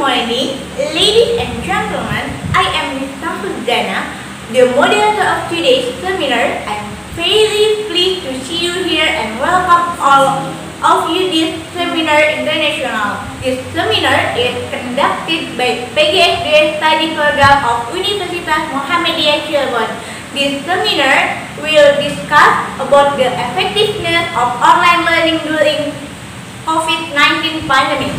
morning, ladies and gentlemen. I am Miftakhul Zannah, the moderator of today's seminar. I am very pleased to see you here and welcome all of you this seminar Internasional. This seminar is conducted by PGSD Study Program of Universitas Muhammadiyah Cirebon. This seminar will discuss about the effectiveness of online learning during COVID-19 pandemic.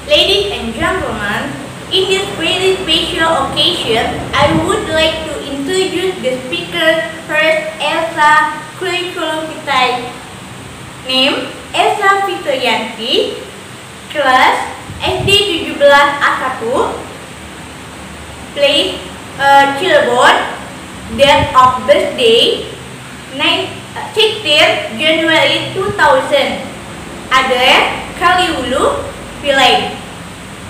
Ladies and gentlemen, in this very special occasion, I would like to introduce the speaker first, Ersa curriculum vitae. Name, Ersa Fitriyanti, class SD 17A1, place Cirebon, date of birthday 16 January 2000, address Kaliulu Village.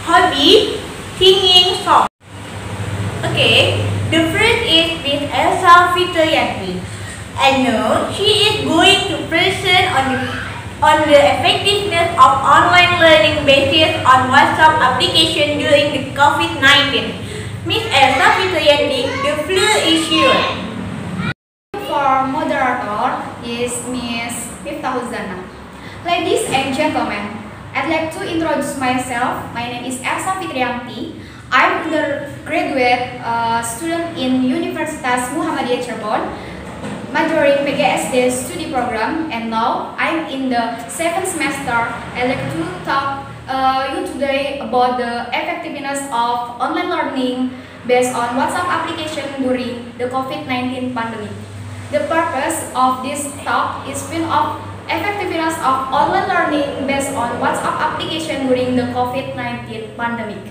Hobby, singing song. Okay, the first is Miss Ersa Fitriyanti. I know she is going to present on the effectiveness of online learning based on WhatsApp application during the COVID-19. Miss Ersa Fitriyanti, the floor is yours. For moderator is Miss Miftakhul. Ladies and gentlemen, I'd like to introduce myself. My name is Ersa Fitriyanti. I'm undergraduate student in Universitas Muhammadiyah Cirebon, majoring PGSD Studi Program, and now I'm in the 7th semester. I'd like to talk you today about the effectiveness of online learning based on WhatsApp application during the COVID-19 pandemic. The purpose of this talk is spin off effectiveness of online learning based on WhatsApp application during the COVID-19 pandemic.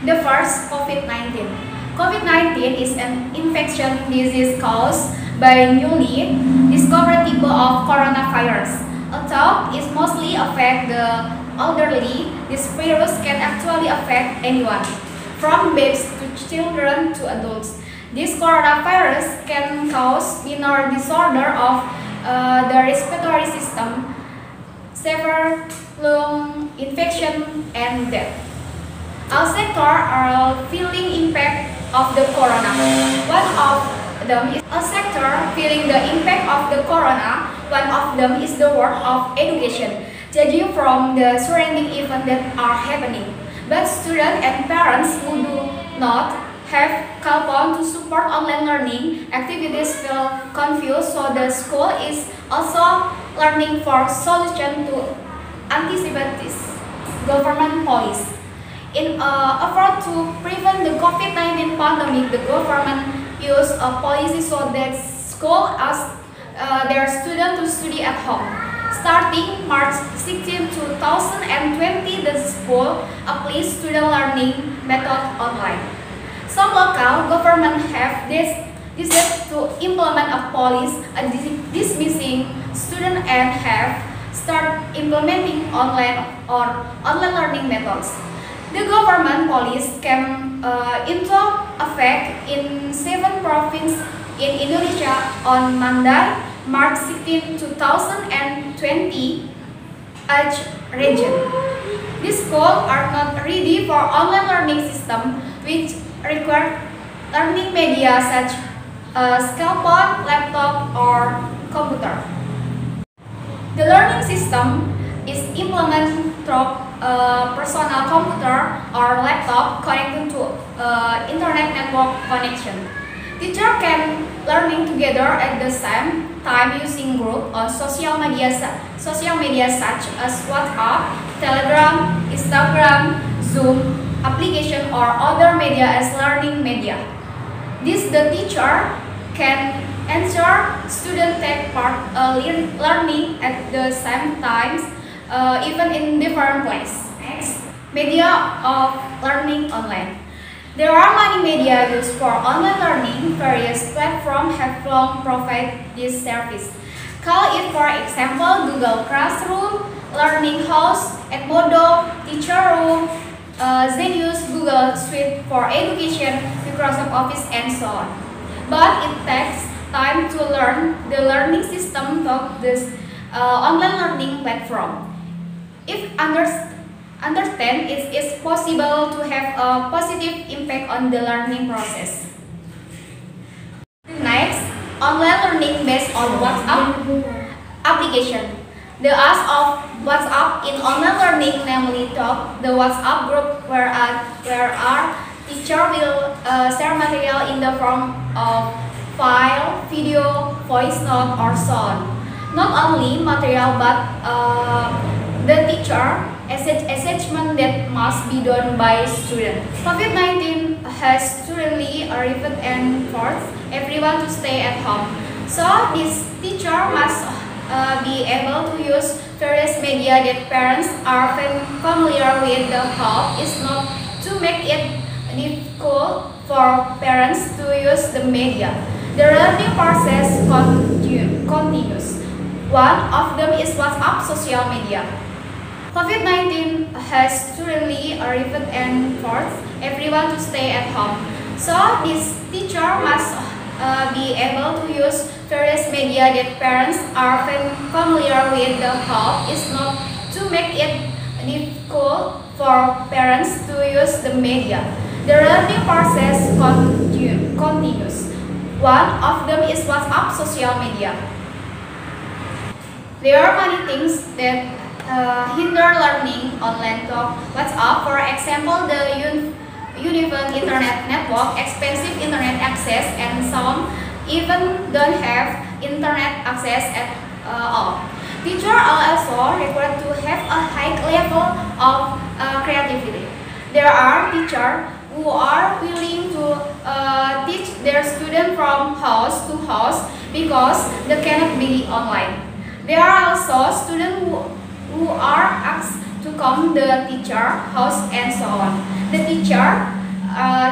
The first, COVID-19. COVID-19 is an infection disease caused by newly discovered type of coronavirus. Although it mostly affects the elderly, this virus can actually affect anyone, from babies to children to adults. This coronavirus can cause minor disorder of the respiratory system, severe lung infection, and death. All sectors are feeling impact of the corona. One of them is a sector feeling the impact of the corona. One of them is the world of education, judging from the surrounding events that are happening. But students and parents who do not have called on to support online learning activities feel confused, so the school is also learning for solution to anticipate this government policy. In effort to prevent the COVID-19 pandemic, the government used a policy so that school asked their students to study at home. Starting March 16, 2020, the school applied student learning method online. Some local governments have decided to implement a policy dismissing students and have started implementing online learning methods. The government policy came into effect in 7 provinces in Indonesia on Monday, March 16, 2020, each region. These schools are not ready for online learning system, which require learning media such as cellphone, laptop, or computer. The learning system is implemented through personal computer or laptop connected to internet network connection. Teachers can learning together at the same time using group on social media such as WhatsApp, Telegram, Instagram, Zoom application, or other media as learning media. This the teacher can ensure students take part learning at the same time, even in different places. Next, media of learning online. There are many media used for online learning. Various platforms have long provided this service. Call it, for example, Google Classroom, Learning House, Edmodo, Teacher Room, Zenius, Google Suite for Education, Microsoft Office, and so on. But it takes time to learn the learning system of this online learning platform. If understand it is possible to have a positive impact on the learning process. Next, online learning based on WhatsApp application. The use of WhatsApp in online learning, namely Talk, the WhatsApp group where our teacher will share material in the form of file, video, voice note, or so on. Not only material, but the teacher assessment that must be done by students. COVID-19 has suddenly arrived and forced everyone to stay at home. So this teacher must be able to use various media that parents are familiar with. The hope is not to make it difficult for parents to use the media. The learning process continues. One of them is WhatsApp social media. COVID-19 has suddenly arrived and forced everyone to stay at home. So this teacher must be able to use various media that parents are familiar with. The hope is not to make it difficult for parents to use the media. The learning process continues. One of them is WhatsApp social media. There are many things that hinder learning online Talk WhatsApp. For example, the uneven internet network, expensive internet access, and some even don't have internet access at all. Teachers are also required to have a high level of creativity. There are teachers who are willing to teach their students from house to house because they cannot be online. There are also students who are asked to come the teacher house and so on. The teacher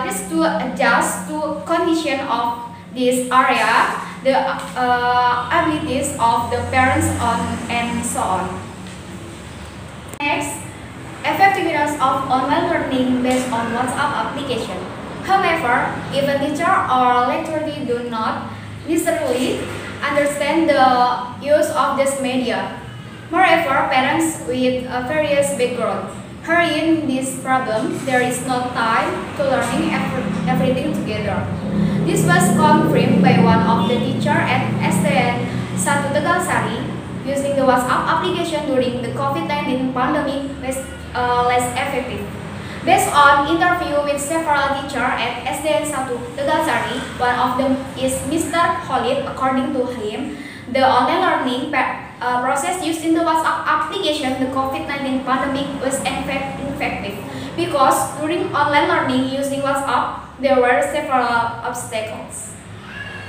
is to adjust to condition of this area, the abilities of the parents and so on. Next, effectiveness of online learning based on WhatsApp application. However, if a teacher or lecturer do not necessarily understand the use of this media, moreover, parents with various backgrounds are in this problem. There is no time to learning everything together. This was confirmed by one of the teachers at SDN 1 Tegalsari. Using the WhatsApp application during the COVID-19 pandemic was less effective. Based on interview with several teachers at SDN 1 Tegalsari, one of them is Mr. Khalid. According to him, the online learning process used in the WhatsApp application, the COVID-19 pandemic was effective because during online learning using WhatsApp, there were several obstacles.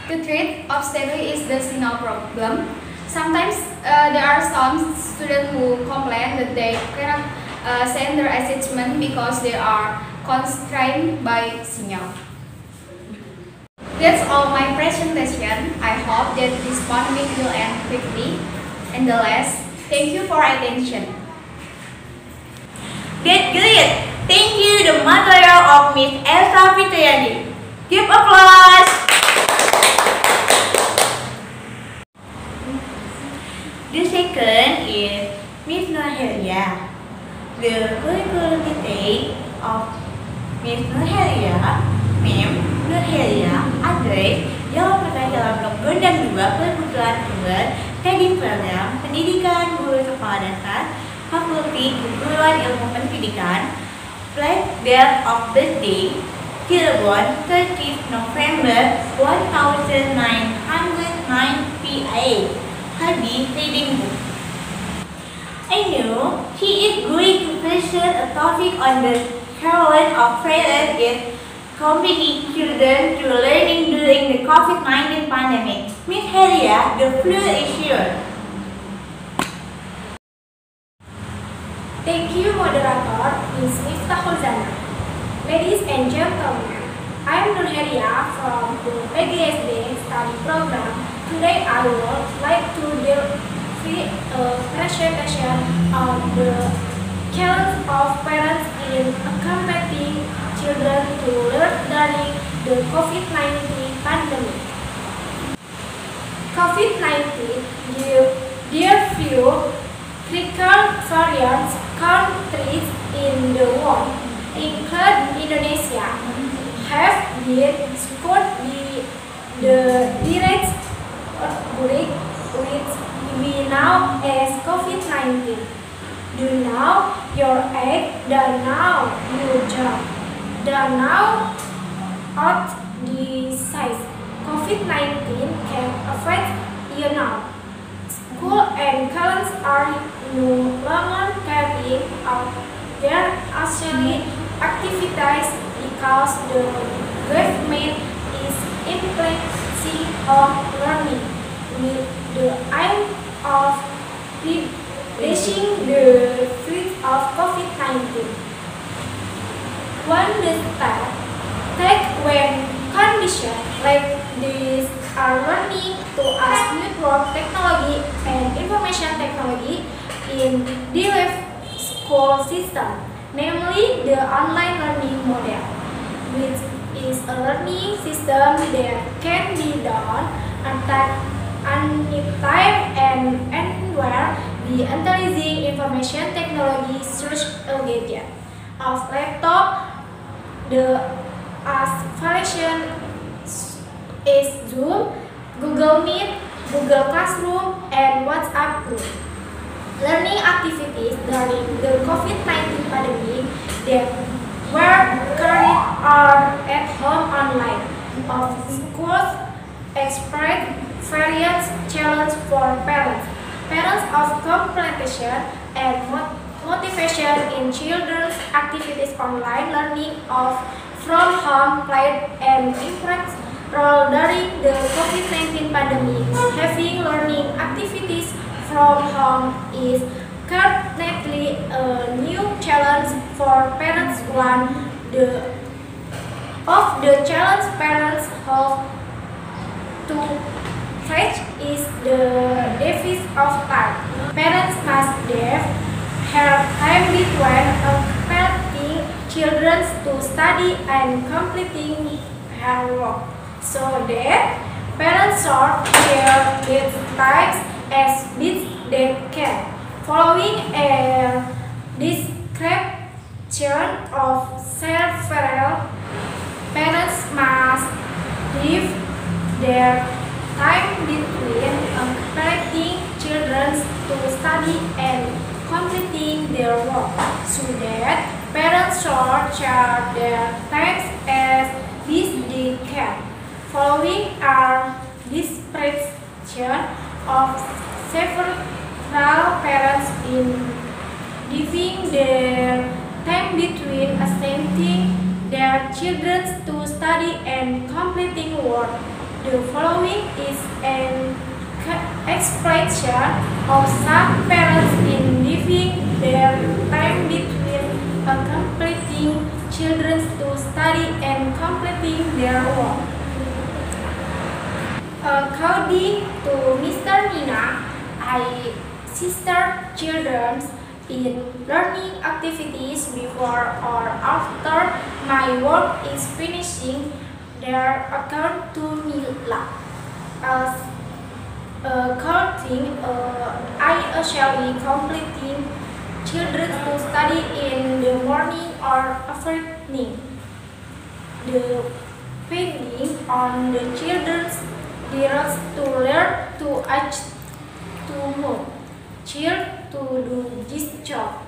To treat obstacle is the signal problem. Sometimes there are some students who complain that they cannot send their assessment because they are constrained by signal. That's all my presentation. I hope that this pandemic will end quickly. And the last, thank you for attention. That's great! Thank you, the moderator of Miss Ersa Fitriyanti. Give applause! The second is Miss Nurheriyah. The curriculum detail of Miss Nurheriyah, Mem Nurheriyah, address jawab pertanyaan blok Gondang 2 Perbutuhan Sumber Studi Program Pendidikan Guru Kepala Dasar Fakulti Keguruan Ilmu Pendidikan. Flight date of birthday Cirebon 30 November 1998. Hadi reading book. I know he is going to present a topic on the challenge of parents in combining children to learning during the COVID-19 pandemic. Miss Nurheriyah, the floor is yours. Thank you, Moderator, Ms. Miftakhul. Ladies and gentlemen, I am Nurheriyah from the PGSD study program. Today I would like to give a presentation on the challenge of parents in accommodating children to learn during the COVID-19 pandemic. COVID-19 gave few critical variants countries the world, including Indonesia, have been scored the direct outbreak which we know as COVID-19. Do now your age, do now your job, do now out the size. COVID-19 can affect you now. School and colleges are no longer carrying out their actually activities because the government is implementing home learning with the aim of reducing the threat of COVID-19. One step take when conditions like this are learning to use network technology and information technology in the school system, namely the online learning model, which is a learning system that can be done at any time and anywhere. The intelligent information technology search a gadget of laptop, the version is Zoom, Google Meet, Google Classroom, and WhatsApp group. Learning activities during the COVID-19 pandemic that were carried out at home online of schools expressed various challenges for parents. Parents of completion and motivation in children's activities online learning of from home played an important role during the COVID-19 pandemic. Having learning activities from home is currently a new challenge for parents. One of the challenges parents have to face is the deficit of time. Parents must have time between expecting children to study and completing their work, so that parents sort their times as best they can. Following a description of several, parents must give their time between expecting children to study and completing their work, so that parents should their times as best they can. Following are description of several parents in giving their time between assisting their children to study and completing work. The following is an expression of some parents in giving their time between completing children to study and completing their work. According to Mr. Nina, I sister children in learning activities before or after my work is finishing. Their account to me as counting I usually completing children to study in the morning or evening. The pending on the children's direct to learn to act to move, child to do this job.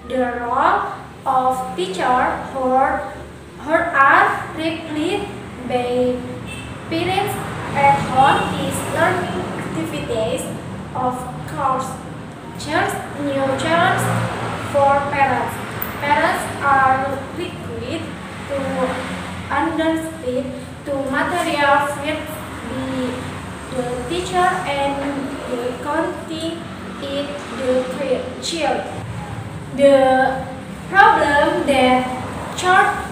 The role of teacher her are replaced by parents at home is learning activities. Of course, new challenge for parents. Parents are required to understand the material with the teacher and the counting it the child. The problem that chart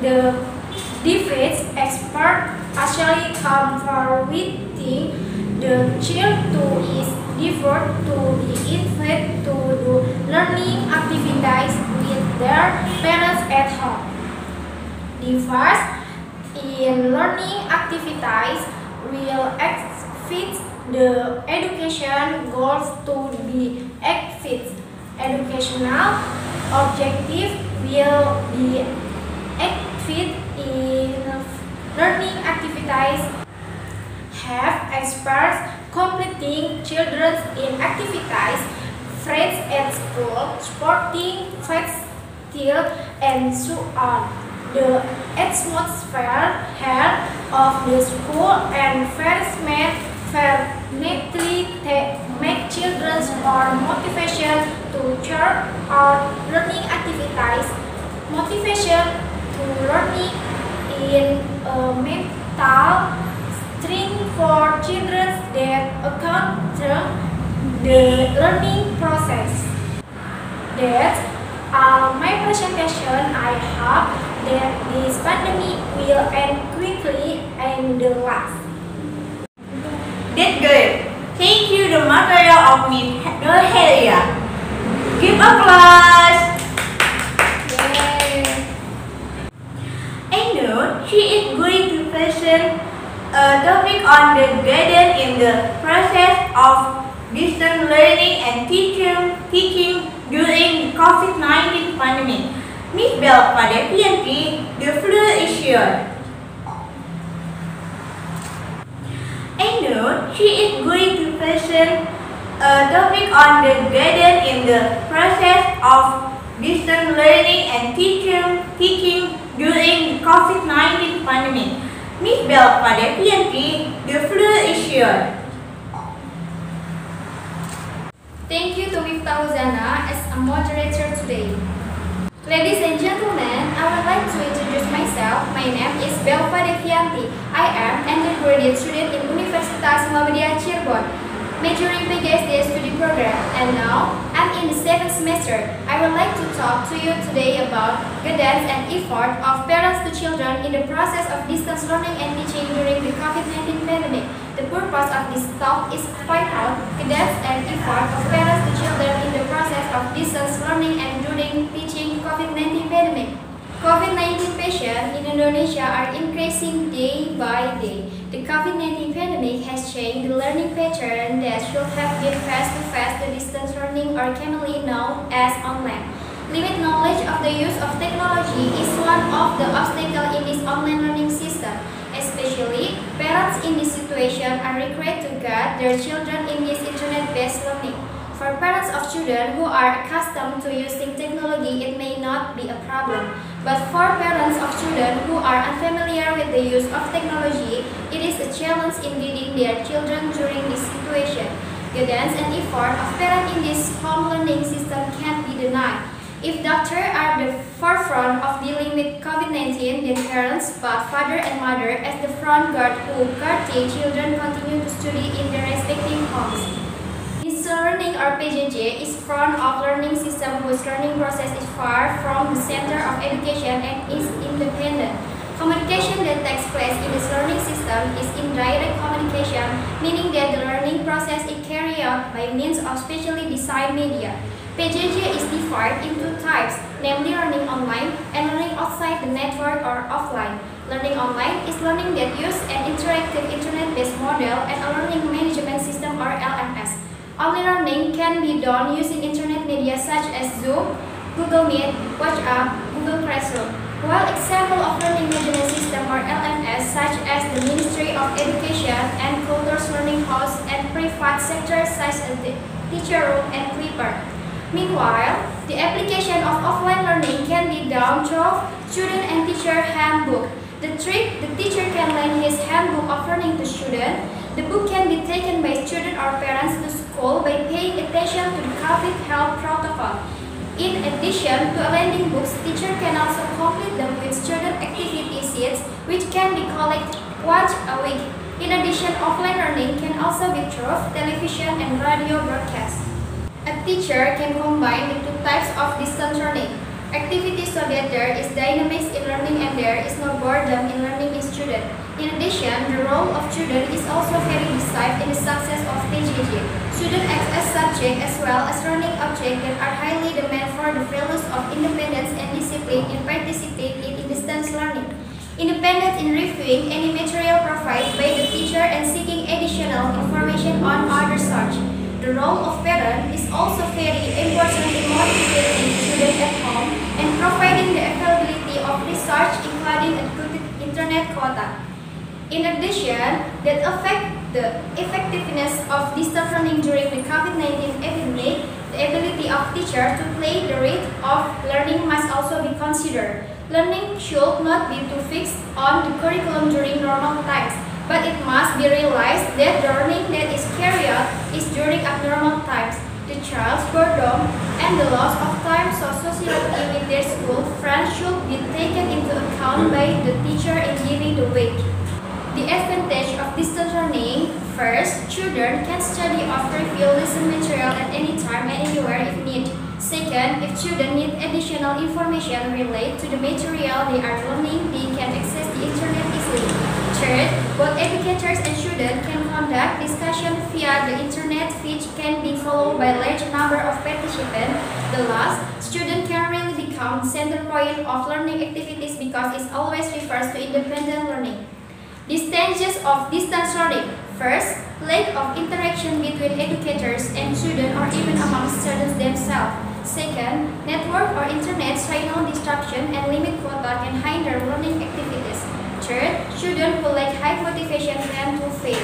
the difference expert actually come from within the child to is deferred to the infant to do learning activities with their parents at home. The first in learning activities will fit the education goals to be fit educational objective will be active in learning activities, have experts completing children in activities, friends at school, sporting festivals, and so on. The atmosphere here of the school environment frequently make children more motivation to chart or learning activities, motivation to learning in a mental strength for children that encounter the learning process. That's all my presentation. I hope that this pandemic will end quickly and last. That's good. Thank you, the moderator of Nurheriyah. Give applause. Yay! I know she is going to present a topic on the guidance in the process of distance learning and teaching during the COVID-19 pandemic. Miss Belva, Defiyanti, the floor is yours. I know she is going to present a topic on the guidance in the process of distance learning and teaching during the COVID-19 pandemic. Miss Belva, Defiyanti, the floor is yours. Thank you to Miftakhul Zannah as a moderator today. Ladies and gentlemen, I would like to introduce myself. My name is Belva Defiyanti. I am an undergraduate student in Universitas Muhammadiyah Cirebon, majoring PGSD Studi program, and now I'm in the 7th semester. I would like to talk to you today about guidance and effort of parents to children in the process of distance learning and teaching during the COVID-19 pandemic. The purpose of this talk is to find out guidance and effort of parents to children in the process of distance learning and during teaching COVID-19 pandemic. COVID-19 patients in Indonesia are increasing day by day. The COVID-19 pandemic has changed the learning pattern that should have been face-to-face to distance learning, or commonly known as online. Limited knowledge of the use of technology is one of the obstacles in this online learning system. Especially, parents in this situation are required to guide their children in this internet-based learning. For parents of children who are accustomed to using technology, it may not be a problem. But for parents of children who are unfamiliar with the use of technology, it is a challenge in leading their children during this situation. Guidance and effort of parents in this home learning system can't be denied. If doctors are the forefront of dealing with COVID-19, then parents, both father and mother, as the front guard who guard their children continue to study in their respective homes. Distance learning, or PGSD, is front of learning system whose learning process is far from the center of education and is independent. Communication that takes place in this learning system is indirect communication, meaning that the learning process is carried out by means of specially designed media. PGSD is divided into types, namely learning online and learning outside the network or offline. Learning online is learning that uses an interactive internet-based model and a learning management system, or LMS. Online learning can be done using internet media such as Zoom, Google Meet, WhatsApp, Google Classroom. While examples of learning management system, or LMS, such as the Ministry of Education and Culture's learning house and private sectors such as the Teacher Room and Clipper. Meanwhile, the application of offline learning can be done through student and teacher handbook. The teacher can lend his handbook of learning to student. The book can be taken by student or parents to school by paying attention to the COVID health protocol. In addition to lending books, teacher can also complete them with student activity sheets, which can be collected once a week. In addition, offline learning can also be through television and radio broadcast. A teacher can combine the two types of distance learning activities so that there is dynamics in learning and there is no boredom in learning in student. In addition, the role of student is also very decisive in the success of PGSD. Students act as subject as well as learning object that are highly demanded for the values of independence and discipline in participating in distance learning. Independence in reviewing any material provided by the teacher and seeking additional information on other sources. The role of parent is also very important in motivating students at home. In addition, that affect the effectiveness of distance learning during the COVID-19 epidemic, the ability of teachers to play the rate of learning must also be considered. Learning should not be too fixed on the curriculum during normal times, but it must be realized that the learning that is carried out is during abnormal times. The child's boredom and the loss of time so socially with their school friends should be taken into account by the teacher in giving the weight. The advantage of distance learning: first, children can study or review lesson material at any time and anywhere if need. Second, if children need additional information related to the material they are learning, they can access the internet easily. Third, both educators and students can conduct discussion via the internet, which can be followed by a large number of participants. The last, students can really become the center point of learning activities because it always refers to independent learning. Disadvantages of distance learning: first, lack of interaction between educators and students or even among students themselves. Second, network or internet signal disruption and limit quota can hinder learning activities. Third, students who lack high motivation tend to fail.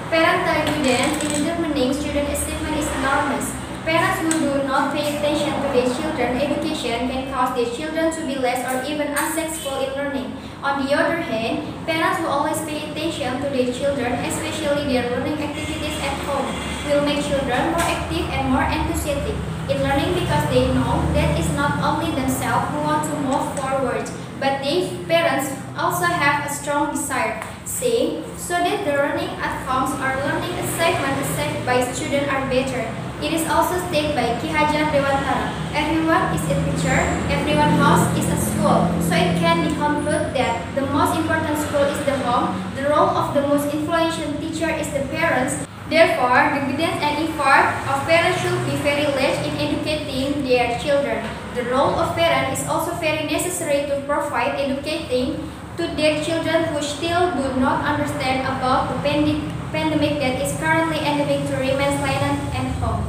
Parental guidance in determining student achievement is enormous. Parents who do not pay attention to their children's education can cause their children to be less or even unsuccessful in learning. On the other hand, parents who always pay attention to their children, especially their learning activities at home, will make children more active and more enthusiastic in learning because they know that it's not only themselves who want to move forward, but their parents also have a strong desire, saying, so that the learning outcomes or learning achievement achieved by students are better. It is also stated by Ki Hajar Dewantara, everyone is a teacher, everyone's house is a school. So it can be concluded that the most important school is the home, the role of the most influential teacher is the parents. Therefore, the guidance and effort of parents should be very large in educating their children. The role of parents is also very necessary to provide educating to their children who still do not understand about the pandemic that is currently endemic to remain silent at home.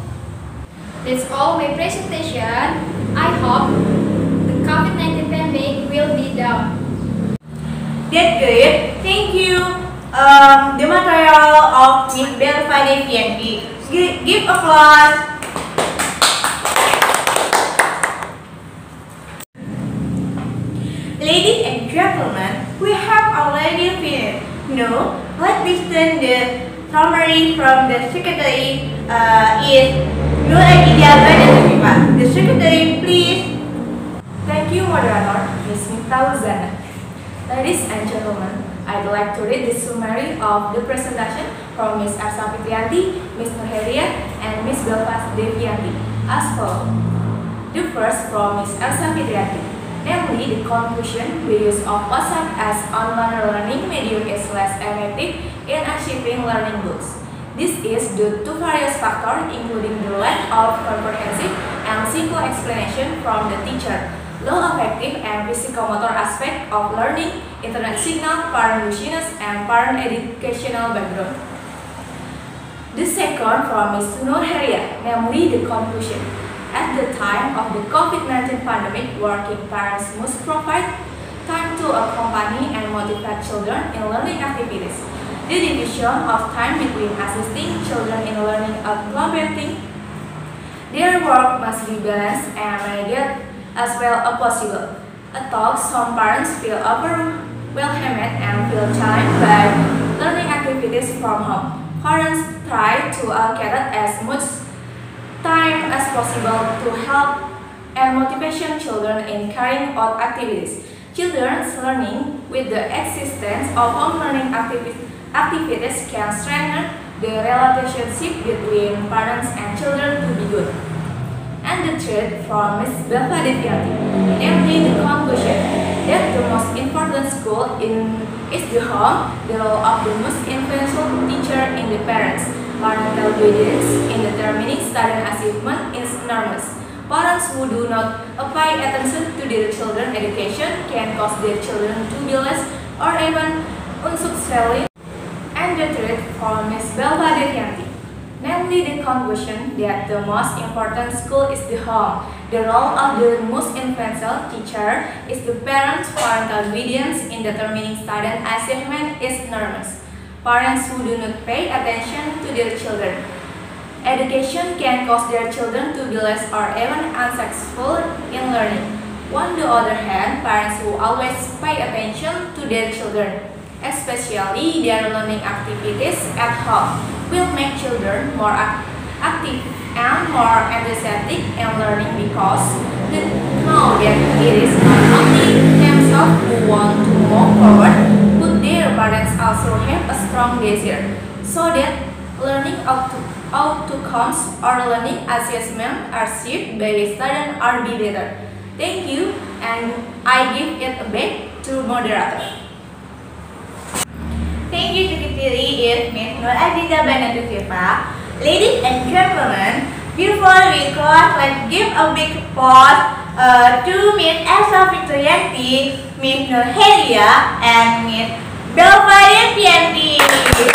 That's all my presentation. I hope the COVID-19 pandemic will be down. That's good. Thank you. The material of Miss Belva Defiyanti. Give applause. Ladies and gentlemen, we have already finished. Now, let's listen the summary from the secretary is Nurheriyah Bana Tussifa. The secretary, please. Thank you, Moderator, Ms. Miftakhul, Zannah. Ladies and gentlemen, I'd like to read the summary of the presentation from Ms. Ersa Fitriyanti, Ms. Nurheriyah, and Ms. Belva Defiyanti as follows. The first from Ms. Ersa Fitriyanti, namely the conclusion: the use of WhatsApp as online learning medium is less effective in achieving learning goals. This is due to various factors, including the lack of comprehensive and simple explanation from the teacher, low affective and physicomotor aspect of learning, internet signal, parent busyness, and parent educational background. The second from Ms. Nurheriyah, namely the conclusion: at the time of the COVID-19 pandemic, working parents must provide time to accompany and motivate children in learning activities. The division of time between assisting children in learning and completing their work must be balanced and managed as well as possible. Although some parents feel overwhelmed and feel challenged by learning activities from home, parents try to allocate as much time as possible to help and motivation children in carrying out activities. Children's learning with the existence of home learning activities can strengthen the relationship between parents and children to be good. And the third from Ms. Belva Defiyanti, namely the conclusion that the most important school is the home, the role of the most influential teacher in the parents. Parental guidance in determining student achievement is enormous. Parents who do not apply attention to their children's education can cause their children to be less or even unsuccessful. And the third from Ms. Belva Defiyanti, namely the conclusion that the most important school is the home. The role of the most influential teacher is the parents' parental obedience in determining student achievement is enormous. Parents who do not pay attention to their children. Education can cause their children to be less or even unsuccessful in learning. On the other hand, parents who always pay attention to their children, especially their learning activities at home, will make children more active and more enthusiastic in learning because they know that it is not only themselves who want to move forward, but their parents also have a strong desire, so that learning outcomes or learning assessment achieved by the student are be better. Thank you, and I give it back to moderator. Thank you, Secretary Miss Azizah, Bana, Tussifa. Ladies and gentlemen, before we close, let's give a big applause to Miss Ersa Fitriyanti, Miss Nurheriyah, and Miss Belva Defiyanti.